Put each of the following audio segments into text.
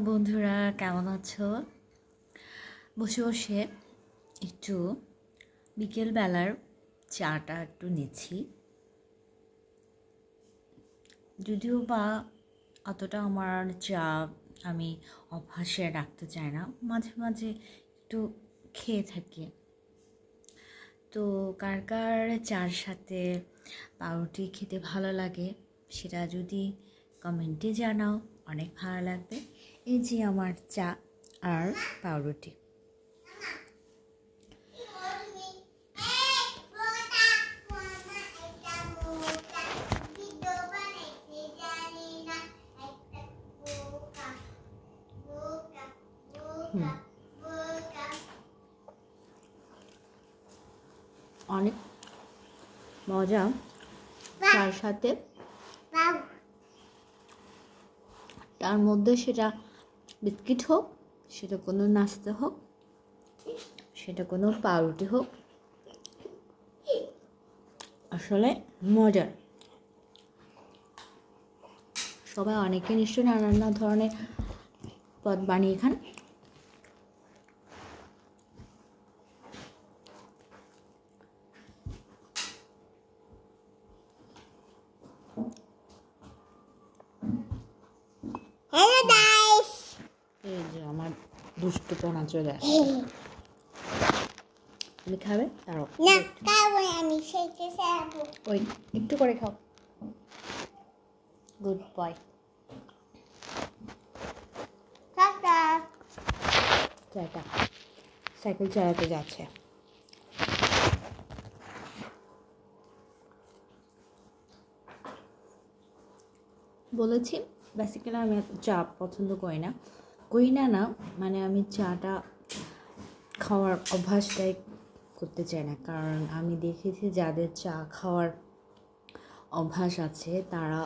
বন্ধুরা কেমন আছো? বসে বসে একটু বিকেলবেলার চাটা একটু নিচ্ছি। যদিও বা অতটা আমার চা আমি অভ্যাসে রাখতে চাই না, মাঝে মাঝে একটু খেয়ে থাকি। তো কার কার চার সাথে পাউরুটি খেতে ভালো লাগে সেটা যদি কমেন্টে জানাও, অনেক ভালো লাগবে। এই যে আমার চা আর পাউরুটি। অনেক মজা চার সাথে, তার মধ্যে সেটা বিস্কিট হোক, সেটা কোনো নাস্তা হোক, সেটা কোনো পাউরুটি হোক, আসলে মজার। সবাই অনেকে নিশ্চয়ই নানা ধরনের পদ বানিয়ে খান। এই যে আমার দুষ্টুপনা চলে আসে। তুমি খাবে? তারও ওই একটু করে খাও। Good boy. টাটা। সাইকেল চালাতে যাচ্ছে। বলেছি বেসিক্যালি আমি চা পছন্দ করি না মানে আমি চাটা খাওয়ার অভ্যাসটাই করতে চাই না। কারণ আমি দেখেছি যাদের চা খাওয়ার অভ্যাস আছে তারা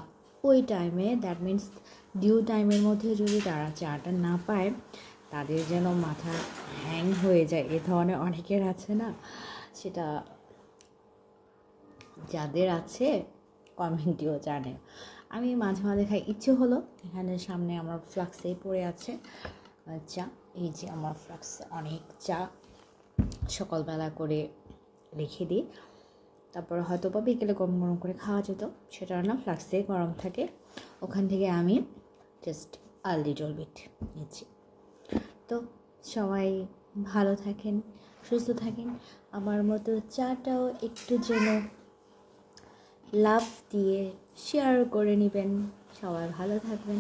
ওই টাইমে, দ্যাট মিনস ডিউ টাইমের মধ্যে যদি তারা চাটা না পায়, তাদের যেন মাথা হ্যাং হয়ে যায়। এ ধরনের অনেকের আছে না, সেটা যাদের আছে কমেন্টেও জানে। আমি মাঝে মাঝে খাই, ইচ্ছে হলো। এখানে সামনে আমার ফ্লাক্সেই পড়ে আছে চা। এই যে আমার ফ্লাক্সে অনেক চা সকালবেলা করে রেখে দিই, তারপর হয়তো বা বিকেলে গরম গরম করে খাওয়া যেত, সেটা না, ফ্লাক্সে গরম থাকে, ওখান থেকে আমি জাস্ট আ লিটল বিট নিচ্ছি। তো সবাই ভালো থাকেন, সুস্থ থাকেন। আমার মতো চাটাও একটু যেন লাভ দিয়ে শেয়ার করে নেবেন। সবাই ভালো থাকবেন।